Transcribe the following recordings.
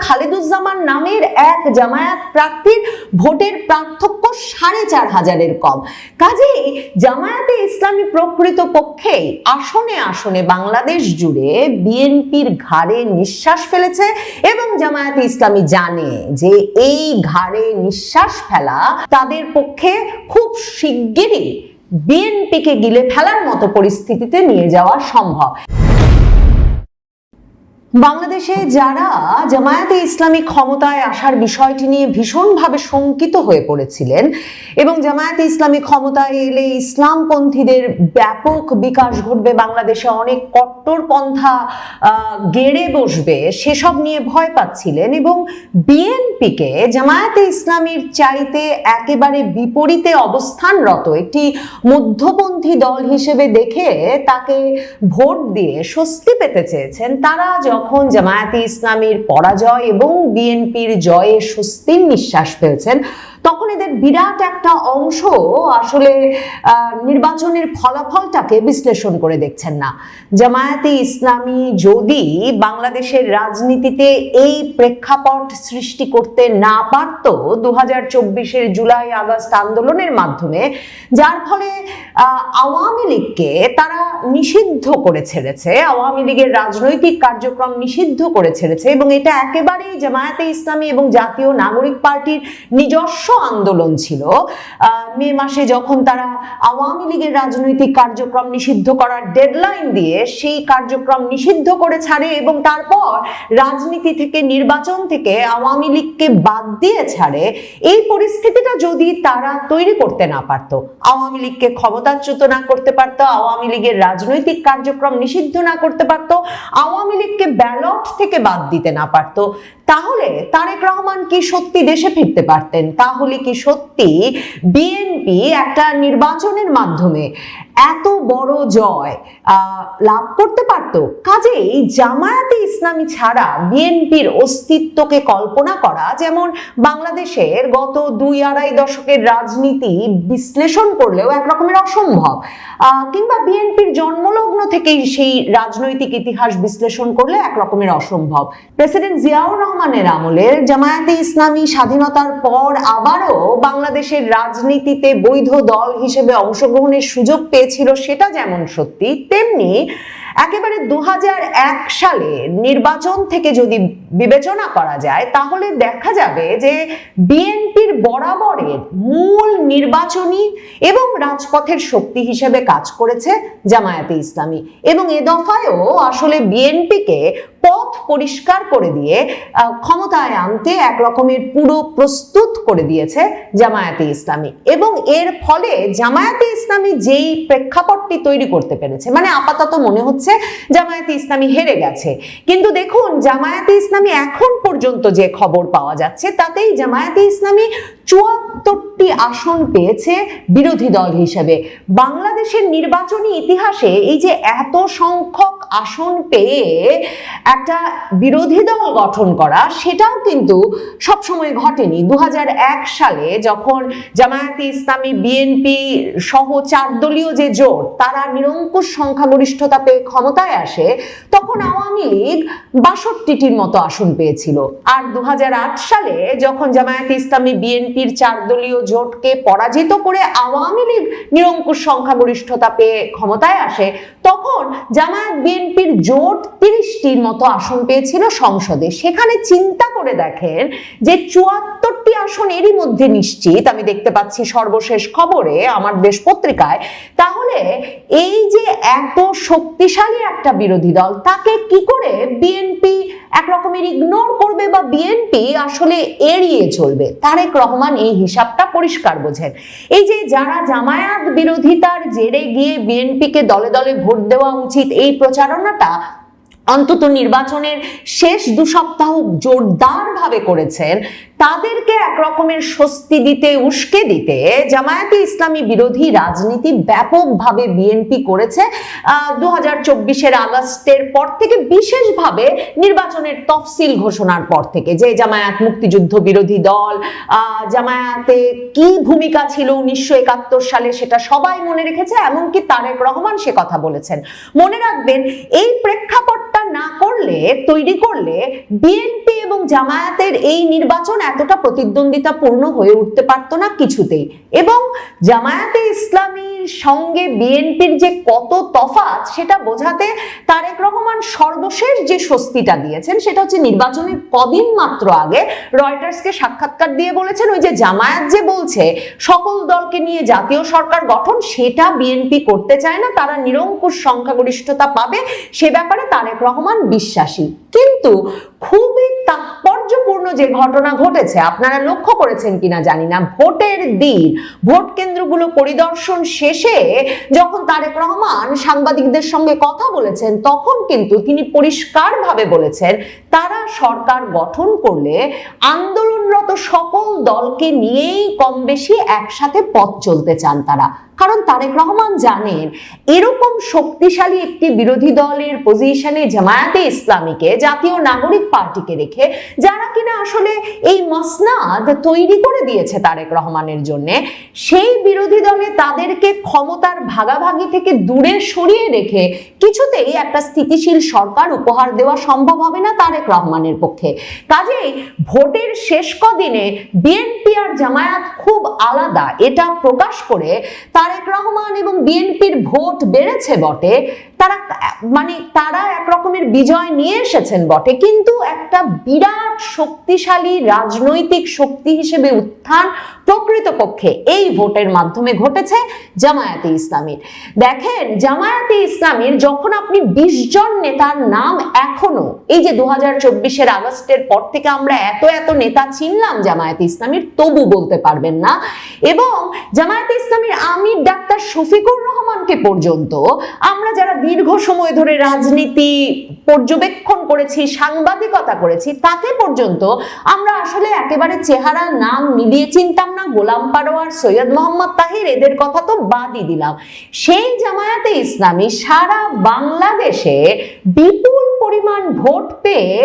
খালেদুজ্জামান নামের এক জামায়াত প্রার্থীর ভোটের পার্থক্য ৪,৫০০-এর কম। কাজেই জামায়াতে ইসলামী প্রকৃত পক্ষে আসনে আসনে বাংলাদেশ জুড়ে বিএনপির ঘাড়ে নিঃশ্বাস ফেলেছে এবং জামায়াতে ইসলামী জানে যে এই ঘাড়ে নিঃশ্বাস ফেলা তাদের পক্ষে খুব শিগগিরই বিএনপিকে গিলে ফেলার মতো পরিস্থিতিতে নিয়ে যাওয়া সম্ভব। বাংলাদেশে যারা জামায়াতে ইসলামী ক্ষমতায় আসার বিষয়টি নিয়ে ভীষণভাবে শঙ্কিত হয়ে পড়েছিলেন এবং জামায়াতে ইসলামী ক্ষমতায় এলে ইসলামপন্থীদের ব্যাপক বিকাশ ঘটবে, বাংলাদেশে অনেক কট্টরপন্থা গেড়ে বসবে, সেসব নিয়ে ভয় পাচ্ছিলেন এবং বিএনপিকে জামায়াতে ইসলামীর চাইতে একেবারে বিপরীতে অবস্থানরত একটি মধ্যপন্থী দল হিসেবে দেখে তাকে ভোট দিয়ে স্বস্তি পেতে চেয়েছেন, তারা যখন জামায়াতে ইসলামীর পরাজয় এবং বিএনপির জয়ে স্বস্তির নিঃশ্বাস ফেলছেন, তখন এদের বিরাট একটা অংশ আসলে নির্বাচনের ফলাফলটাকে বিশ্লেষণ করে দেখছেন না। জামায়াতে ইসলামী যদি বাংলাদেশের রাজনীতিতে এই প্রেক্ষাপট সৃষ্টি করতে না পারত 2024-এর জুলাই আগস্ট আন্দোলনের মাধ্যমে, যার ফলে আওয়ামী লীগকে তারা নিষিদ্ধ করে ছেড়েছে, আওয়ামী লীগের রাজনৈতিক কার্যক্রম নিষিদ্ধ করে ছেড়েছে এবং এটা একেবারেই জামায়াতে ইসলামী এবং জাতীয় নাগরিক পার্টির নিজস্ব আন্দোলন ছিল। মে মাসে যখন তারা আওয়ামী লীগের রাজনৈতিক কার্যক্রম নিষিদ্ধ করার ডেডলাইন দিয়ে সেই কার্যক্রম নিষিদ্ধ করে ছাড়ে এবং তারপর রাজনীতি থেকে, নির্বাচন থেকে আওয়ামী লীগকে বাদ দিয়ে ছাড়ে, এই পরিস্থিতিটা যদি তারা তৈরি করতে না পারত, আওয়ামী লীগকে ক্ষমতাচ্যুত না করতে পারত, আওয়ামী লীগের রাজনৈতিক কার্যক্রম নিষিদ্ধ না করতে পারত, আওয়ামী লীগকে ব্যালট থেকে বাদ দিতে না পারত, তাহলে তারেক রহমান কি সত্যি দেশে ফিরতে পারতেন? তাহলে কি সত্যি বিএনপি একটা নির্বাচনের মাধ্যমে এত বড় জয় লাভ করতে পারত? কাজেই জামায়াতে ইসলামী ছাড়া বিএনপির অস্তিত্বকে কল্পনা করা যেমন বাংলাদেশের গত 2-2.5 দশকের রাজনীতি বিশ্লেষণ করলেও একরকমের অসম্ভব, কিংবা বিএনপির জন্মলগ্ন থেকেই সেই রাজনৈতিক ইতিহাস বিশ্লেষণ করলে একরকমের অসম্ভব। প্রেসিডেন্ট জিয়াউর রহমানের আমলে জামায়াতে ইসলামী স্বাধীনতার পর আবারও বাংলাদেশের রাজনীতিতে বৈধ দল হিসেবে অংশগ্রহণের সুযোগ পেয়েছিল, সেটা যেমন সত্যি, তেমনি একেবারে 2001 সালে নির্বাচন থেকে যদি বিবেচনা করা যায় তাহলে দেখা যাবে যে বিএনপির বরাবরের মূল নির্বাচনী এবং রাজপথের শক্তি হিসেবে কাজ করেছে জামায়াতে ইসলামী এবং এ দফায়ও আসলে বিএনপিকে পথ পরিষ্কার করে দিয়ে ক্ষমতায় আনতে এক রকমের পুরো প্রস্তুত করে দিয়েছে জামায়াতে ইসলামী এবং এর ফলে জামায়াতে ইসলামী যেই প্রেক্ষাপটটি তৈরি করতে পেরেছে, মানে আপাতত মনে হচ্ছে জামায়াতে ইসলামী হেরে গেছে, কিন্তু দেখুন জামায়াতে ইসলামী এখন পর্যন্ত যে খবর পাওয়া যাচ্ছে তাতেই জামায়াতে ইসলামী 74টি আসন পেয়েছে বিরোধী দল হিসেবে। বাংলাদেশের নির্বাচনী ইতিহাসে এই যে এত সংখ্যক আসন পেয়ে একটা বিরোধী দল গঠন করা, সেটাও কিন্তু সবসময় ঘটেনি। 2001 সালে যখন জামায়াতে ইসলামী, বিএনপি সহ 4 দলীয় যে জোট, তারা নিরঙ্কুশ সংখ্যাগরিষ্ঠতা পেয়ে ক্ষমতায় আসে, তখন আওয়ামী লীগ 62টির মতো আসন পেয়েছিল। আর 2008 সালে যখন জামায়াতে ইসলামী, বিএনপির 4 দলীয় জোটকে পরাজিত করে আওয়ামী লীগ নিরঙ্কুশ সংখ্যাগরিষ্ঠতা পেয়ে ক্ষমতায় আসে, তখন জামায়াত বিএনপির জোট 30টির মতো আসন পেয়েছিল সংসদে। সেখানে চিন্তা করে দেখেন যে 74টি আসন এরই মধ্যে নিশ্চিত, আমি দেখতে পাচ্ছি সর্বশেষ খবরে আমার দেশ পত্রিকায়। তাহলে এই যে এত শক্তিশালী একটা বিরোধী দল, তাকে কি করে বিএনপি একরকমের ইগনোর করবে বা বিএনপি আসলে এড়িয়ে চলবে? তারেক রহমান এই হিসাবটা পরিষ্কার বোঝেন। এই যে যারা জামায়াত বিরোধিতার জেরে গিয়ে বিএনপিকে দলে দলে ভোট দেওয়া উচিত, এই প্রচারণাটা অন্তত নির্বাচনের শেষ 2 সপ্তাহ জোরদার ভাবে করেছেন, তাদেরকে একরকমের স্বস্তি দিতে, উস্কে দিতে জামায়াতে ইসলামী বিরোধী রাজনীতি ব্যাপকভাবে বিএনপি করেছে 2024-এর আগস্টের পর থেকে, বিশেষভাবে নির্বাচনের তফসিল ঘোষণার পর থেকে। যে জামায়াত মুক্তিযুদ্ধ বিরোধী দল, জামায়াতে কি ভূমিকা ছিল 1971 সালে সেটা সবাই মনে রেখেছে, এমনকি তারেক রহমান সে কথা বলেছেন। মনে রাখবেন, এই প্রেক্ষাপটটা না করলে, তৈরি করলে বিএনপি এবং জামায়াতের এই নির্বাচন এতটা প্রতিদ্বন্দ্বিতাপূর্ণ হয়ে উঠতে পারতো না কিছুতেই। এবং জামায়াতে ইসলামীর সঙ্গে বিএনপির যে কত তফাৎ সেটা বোঝাতে তারেক রহমান সর্বশেষ যে স্বস্তিটা দিয়েছেন সেটা হচ্ছে নির্বাচনের কদিন মাত্র আগে রয়টার্সকে সাক্ষাৎকার দিয়ে বলেছেন, ওই যে জামায়াত যে বলছে সকল দলকে নিয়ে জাতীয় সরকার গঠন, সেটা বিএনপি করতে চায় না, তারা নিরঙ্কুশ সংখ্যাগরিষ্ঠতা পাবে, সে ব্যাপারে তারেক রহমান বিশ্বাসী। কিন্তু খুবই তাৎপর্যপূর্ণ যে ঘটনা ঘটেছে, আপনারা লক্ষ্য করেছেন কিনা জানি না, ভোটের দিন ভোট কেন্দ্রগুলো পরিদর্শন শেষে যখন তারেক রহমান সাংবাদিকদের সঙ্গে কথা বলেছেন, তখন কিন্তু তিনি পরিষ্কারভাবে বলেছেন তারা সরকার গঠন করলে আন্দোলনরত সকল দলকে নিয়েই কম বেশি একসাথে পথ চলতে চান তারা। কারণ তারেক রহমান জানেন এরকম শক্তিশালী একটি বিরোধী দলের পজিশনে জামায়াতে ইসলামীকে, জাতীয় নাগরিক পার্টিকে রেখে, যারা কিনা আসলে এই মসনাদ তৈরি করে দিয়েছে তারেক রহমানের জন্য, সেই বিরোধী দলে তাদেরকে ক্ষমতার ভাগাভাগি থেকে দূরে সরিয়ে রেখে কিছুতেই একটা স্থিতিশীল সরকার উপহার দেওয়া সম্ভব হবে না তারেক রহমানের পক্ষে। কাজেই ভোটের শেষ কদিনে বিএনপি আর জামায়াত খুব আলাদা, এটা প্রকাশ করে তারেক রহমান এবং বিএনপির ভোট বেড়েছে বটে, তারা একরকমের বিজয় নিয়ে এসেছেন বটে, কিন্তু একটা বিরাট শক্তিশালী রাজনৈতিক শক্তি হিসেবে উত্থান প্রকৃতপক্ষে এই ভোটের মাধ্যমে ঘটেছে জামায়াতে ইসলামীর। দেখেন, জামায়াতে ইসলামীর যখন আপনি 20 জন নেতার নাম এখনো, এই যে 2024-এর আগস্টের পর থেকে আমরা এত এত নেতা চিনলাম জামায়াতে ইসলামীর, তবু বলতে পারবেন না। এবং জামায়াতে ইসলামীর আমির ডাক্তার শফিকুর রহমানকে পর্যন্ত আমরা যারা দীর্ঘ সময় ধরে রাজনীতি পর্যবেক্ষণ করেছি, সাংবাদিকতা করেছি, তাকে পর্যন্ত আমরা আসলে একেবারে চেহারা নাম মিলিয়ে চিনতাম না। গোলাম পারোয়ার, সৈয়দ মোহাম্মদ তাহির, এদের কথা তো বাদই দিলাম। সেই জামায়াতে ইসলামী সারা বাংলাদেশে বিপুল পরিমাণ ভোট পেয়ে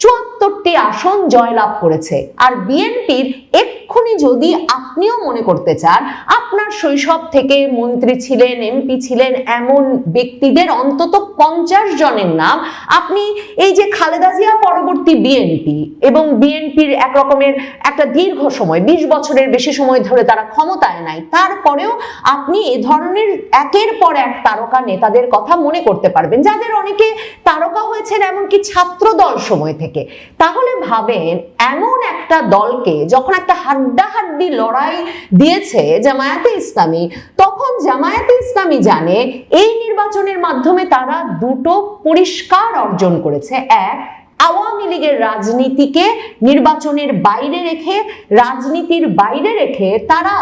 74টি আসন জয়লাভ করেছে। আর বিএনপির এক্ষুনি যদি আপনিও মনে করতে চান, আপনার শৈশব থেকে মন্ত্রী ছিলেন, এমপি ছিলেন এমন ব্যক্তিদের অন্তত 50 জনের নাম আপনি, এই যে খালেদা জিয়া পরবর্তী বিএনপি এবং বিএনপির একরকমের একটা দীর্ঘ সময়, 20 বছরের বেশি সময় ধরে তারা ক্ষমতায় নাই, তারপরেও আপনি এ ধরনের একের পর এক তারকা নেতাদের কথা মনে করতে পারবেন, যাদের অনেকে তারকা হয়েছেন এমনকি ছাত্র দল সময় থেকে। তাহলে ভাবেন, এমন একটা দলকে যখন একটা হাড্ডাহাড্ডি লড়াই দিয়েছে জামায়াতে ইসলামী, তখন জামায়াতে ইসলামী জানে এই নির্বাচনের মাধ্যমে তারা দুটো পরিষ্কার অর্জন করেছে। এক, আওয়ামী লীগের রাজনীতিকে নির্বাচনের বাইরে রেখে, রাজনীতির বাইরে রেখে তারা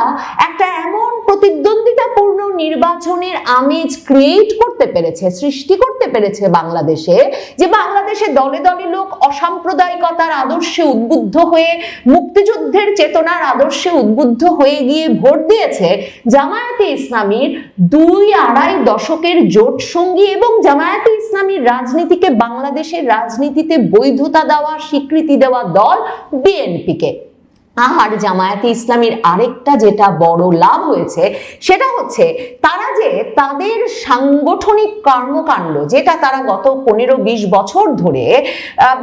একটা এমন প্রতিদ্বন্দ্বিতাপূর্ণ নির্বাচনের আমেজ ক্রিয়েট করতে পেরেছে, সৃষ্টি করতে পেরেছে বাংলাদেশে, যে বাংলাদেশে দলে দলে লোক অসাম্প্রদায়িকতার আদর্শে উদ্বুদ্ধ হয়ে, মুক্তিযুদ্ধের চেতনার আদর্শে উদ্বুদ্ধ হয়ে গিয়ে ভোট দিয়েছে জামায়াতে ইসলামীর 2-2.5 দশকের জোট সঙ্গী এবং জামায়াতে ইসলামীর রাজনীতিকে, বাংলাদেশের রাজনীতিতে বৈধতা দেওয়া, স্বীকৃতি দেওয়া দল বিএনপিকে। আর জামায়াতে ইসলামীর আরেকটা যেটা বড় লাভ হয়েছে সেটা হচ্ছে তারা যে তাদের সাংগঠনিক কর্মকাণ্ড, যেটা তারা গত 15-20 বছর ধরে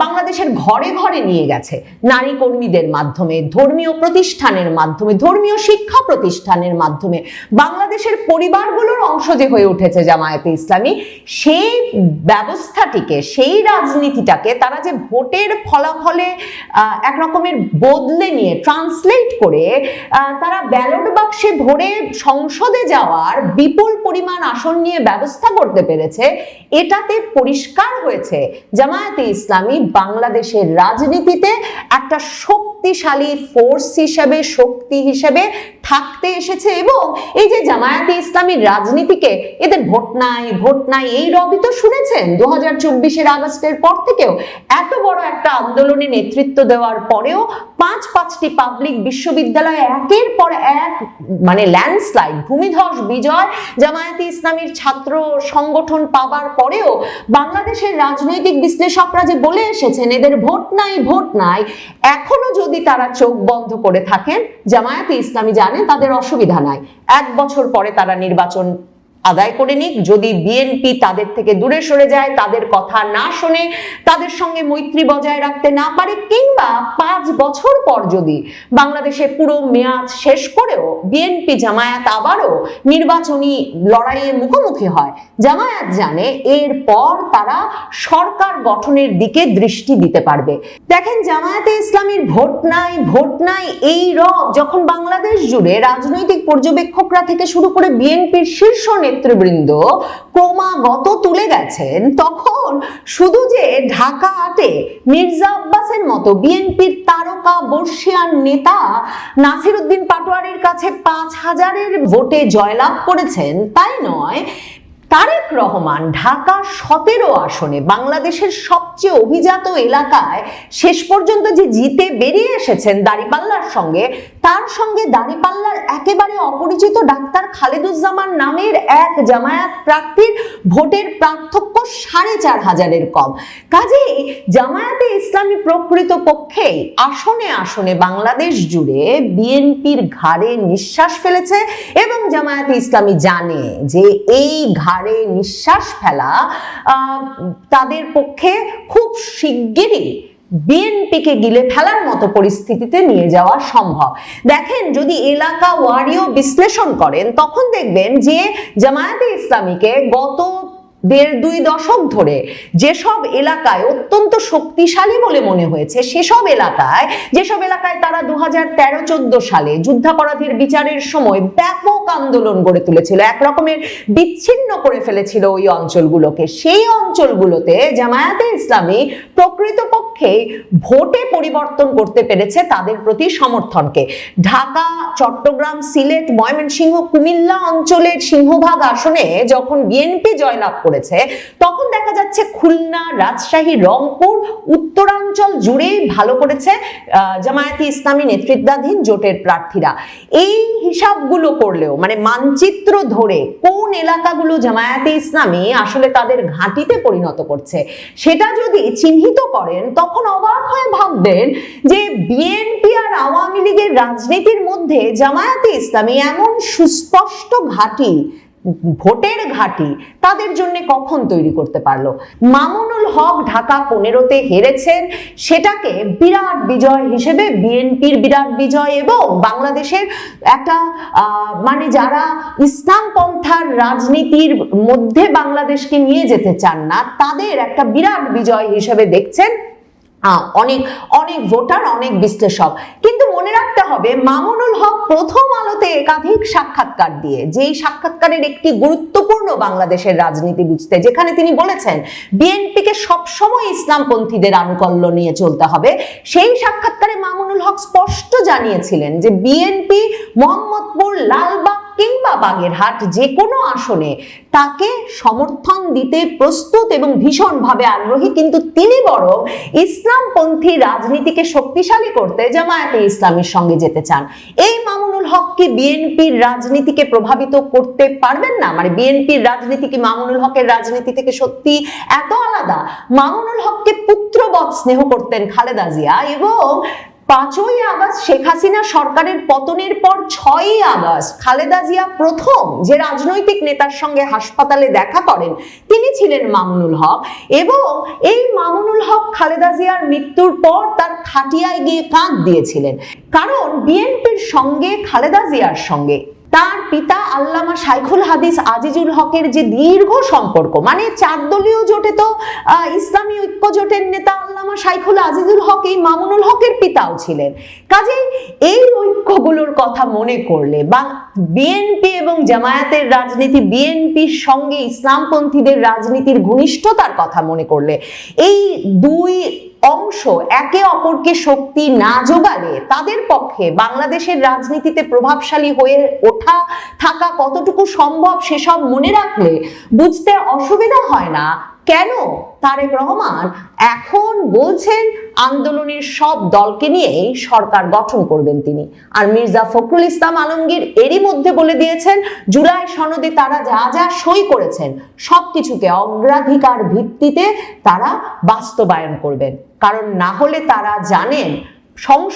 বাংলাদেশের ঘরে ঘরে নিয়ে গেছে, নারী কর্মীদের মাধ্যমে, ধর্মীয় প্রতিষ্ঠানের মাধ্যমে, ধর্মীয় শিক্ষা প্রতিষ্ঠানের মাধ্যমে, বাংলাদেশের পরিবারগুলোর অংশ যে হয়ে উঠেছে জামায়াতে ইসলামী, সেই ব্যবস্থাটিকে, সেই রাজনীতিটাকে তারা যে ভোটের ফলাফলে একরকমের বদলে নিয়ে ট্রান্সলেট করে তারা ব্যালট বাক্সে ভরে সংসদে যাওয়ার বিপুল পরিমাণ আসন নিয়ে ব্যবস্থা করতে পেরেছে, এটাতে পরিষ্কার হয়েছে জামায়াতে ইসলামী বাংলাদেশের রাজনীতিতে একটা শক্তিশালী ফোর্স হিসেবে, শক্তি হিসেবে থাকতে এসেছে। এবং এই যে জামায়াতে ইসলামীর রাজনীতিকে এদের ভোট নাই এই রবি তো শুনেছেন 2024 আগস্টের পর থেকেও এত বড় একটা আন্দোলনে নেতৃত্ব দেওয়ার পরেও পাঁচটি পাবলিক বিশ্ববিদ্যালয়ে একের পর এক মানে ল্যান্ডস্লাইড, ভূমিধস বিজয় জামায়াতে ইসলামীর ছাত্র সংগঠন পাবার পরেও বাংলাদেশের রাজনৈতিক বিশ্লেষকরা যে বলে এসেছেন এদের ভোট নাই, এখনো যদি তারা চোখ বন্ধ করে থাকেন জামায়াতে ইসলামী জানে তাদের অসুবিধা নাই, 1 বছর পরে তারা নির্বাচন আদায় করে নিক। যদি বিএনপি তাদের থেকে দূরে সরে যায়, তাদের কথা না শোনে, তাদের সঙ্গে মৈত্রী বজায় রাখতে না পারে, কিংবা 5 বছর পর যদি বাংলাদেশে পুরো মেয়াদ শেষ করেও বিএনপি জামায়াত আবারও নির্বাচনী লড়াইয়ের মুখোমুখি হয়, জামায়াত জানে এরপর তারা সরকার গঠনের দিকে দৃষ্টি দিতে পারবে। দেখেন জামায়াতে ইসলামীর ভোট নাই এই রব যখন বাংলাদেশ জুড়ে রাজনৈতিক পর্যবেক্ষকরা থেকে শুরু করে বিএনপির শীর্ষ নেতৃবৃন্দ ক্রমাগত তুলে গেছেন, তখন শুধু যে ঢাকা 8-এ মির্জা আব্বাসের মতো বিএনপির তারকা বর্ষিয়ান নেতা নাসির উদ্দিন পাটোয়ারির কাছে 5000-এর ভোটে জয়লাভ করেছেন তাই নয়, তারেক রহমান ঢাকা 17 আসনে বাংলাদেশের সবচেয়ে অভিজাত এলাকায় শেষ পর্যন্ত যে জিতে বেরিয়ে এসেছেন দাঁড়িপাল্লার সঙ্গে, তার সঙ্গে দাঁড়িপাল্লার একেবারে অপরিচিত ডাক্তার খালেদুজ্জামান নামের এক জামায়াত প্রার্থীর ভোটের পার্থক্য 4500-এর কম। কাজেই জামায়াতে ইসলামী প্রকৃত পক্ষে আসনে আসনে বাংলাদেশ জুড়ে বিএনপির ঘাড়ে নিঃশ্বাস ফেলেছে এবং জামায়াতে ইসলামী জানে যে এই ঘাড়ে নিঃশ্বাস ফেলা তাদের পক্ষে খুব শিগগিরই বিএনপিকে গিলে ফেলার মতো পরিস্থিতিতে নিয়ে যাওয়া সম্ভব। দেখেন যদি এলাকা ওয়ারিও বিশ্লেষণ করেন তখন দেখবেন যে জামায়াতে ইসলামীকে গত 1.5-2 দশক ধরে যেসব এলাকায় অত্যন্ত শক্তিশালী বলে মনে হয়েছে, যেসব এলাকায় তারা 2013-14 সালে যুদ্ধাপরাধীর বিচারের সময় ব্যাপক আন্দোলন গড়ে তুলেছিল, এক রকমের বিচ্ছিন্ন করে ফেলেছিল ওই অঞ্চলগুলোকে, সেই অঞ্চলগুলোতে জামায়াতে ইসলামী প্রকৃতপক্ষে ভোটে পরিবর্তন করতে পেরেছে তাদের প্রতি সমর্থনকে। ঢাকা, চট্টগ্রাম, সিলেট, ময়মনসিংহ, কুমিল্লা অঞ্চলের সিংহভাগ আসনে যখন বিএনপি জয়লাভ করেছে তখন দেখা যাচ্ছে খুলনা, রাজশাহী, রংপুর, উত্তরাঞ্চল জুড়েই ভালো করেছে জামায়াতে ইসলামী নেতৃত্বাধীন জোটের প্রার্থীরা। এই হিসাবগুলো করলেও মানে মানচিত্র ধরে কোন এলাকাগুলো জামায়াতে ইসলামী আসলে তাদের ঘাঁটিতে পরিণত করছে সেটা যদি চিহ্নিত করেন তখন অবাক হয়ে ভাববেন যে বিএনপি আর আওয়ামী লীগের রাজনীতির মধ্যে জামায়াতে ইসলামী এমন সুস্পষ্ট ঘাঁটি, ভোটের ঘাঁটি তাদের জন্য কখন তৈরি করতে পারলো। মামুনুল হক ঢাকা 15-তে হেরেছেন, সেটাকে বিরাট বিজয় হিসেবে বিএনপির বিরাট বিজয় এবং বাংলাদেশের একটা মানে যারা ইসলাম পন্থার রাজনীতির মধ্যে বাংলাদেশকে নিয়ে যেতে চান না তাদের একটা বিরাট বিজয় হিসেবে দেখছেন অনেক ভোটার, অনেক বিশ্লেষক। কিন্তু মনে রাখতে হবে মামুনুল হক প্রথম আলোতে একাধিক সাক্ষাৎকার দিয়ে, যেই সাক্ষাৎকারের একটি গুরুত্বপূর্ণ বাংলাদেশের রাজনীতি বুঝতে, যেখানে তিনি বলেছেন বিএনপিকে সবসময় ইসলামপন্থীদের আনুকল্য নিয়ে চলতে হবে, সেই সাক্ষাৎকারে মামুনুল হক স্পষ্ট জানিয়েছিলেন যে বিএনপি মোহাম্মদপুর, লালবাগ কিংবা বাগেরহাট যে কোনো আসনে তাকে সমর্থন দিতে প্রস্তুত এবং ভীষণভাবে আগ্রহী, কিন্তু তিনি বরং ইসলামপন্থী রাজনীতিকে শক্তিশালী করতে জামায়াতে ইসলামীর সঙ্গে যেতে চান। এই মামুনুল হক কি বিএনপির রাজনীতিকে প্রভাবিত করতে পারবেন না? মানে বিএনপির রাজনীতি কি মামুনুল হকের রাজনীতি থেকে সত্যি এত আলাদা? মামুনুল হককে পুত্রবৎ স্নেহ করতেন খালেদা জিয়া এবং 5ই আগস্ট শেখ হাসিনা সরকারের পতনের পর 6ই আগস্ট খালেদা জিয়া প্রথম যে রাজনৈতিক নেতার সঙ্গে হাসপাতালে দেখা করেন তিনি ছিলেন মামুনুল হক। এবং এই মামুনুল হক খালেদা জিয়ার মৃত্যুর পর তার খাটিয়ায় গিয়ে কাঁধ দিয়েছিলেন, কারণ বিএনপির সঙ্গে খালেদা জিয়ার সঙ্গে তার পিতা আল্লামা শাইখুল হাদিস আজিজুল হকের যে দীর্ঘ সম্পর্ক, মানে 4 দলীয় জোটে তো ইসলামী ঐক্য জোটের নেতা আল্লামা শাইখুল আজিজুল হক এই মামুনুল হকের পিতাও ছিলেন। কাজেই এই ঐক্যগুলোর কথা মনে করলে বা বিএনপি এবং জামায়াতের রাজনীতি, বিএনপির সঙ্গে ইসলামপন্থীদের রাজনীতির ঘনিষ্ঠতার কথা মনে করলে, এই দুই অংশ একে অপরকে শক্তি না যোগালে তাদের পক্ষে বাংলাদেশের রাজনীতিতে প্রভাবশালী হয়ে ওঠা থাকা কতটুকু সম্ভব সেসব মনে রাখলে বুঝতে অসুবিধা হয় না কেন তারেক রহমান এখন বলছেন আন্দোলনের সব দলকে নিয়েই সরকার গঠন করবেন তিনি। আর মির্জা ফখরুল ইসলাম আলমগীর এরই মধ্যে বলে দিয়েছেন জুলাই সনদে তারা যা যা সই করেছেন সবকিছুকে অগ্রাধিকার ভিত্তিতে তারা বাস্তবায়ন করবেন, কারণ না হলে তারা জানেন সংসদ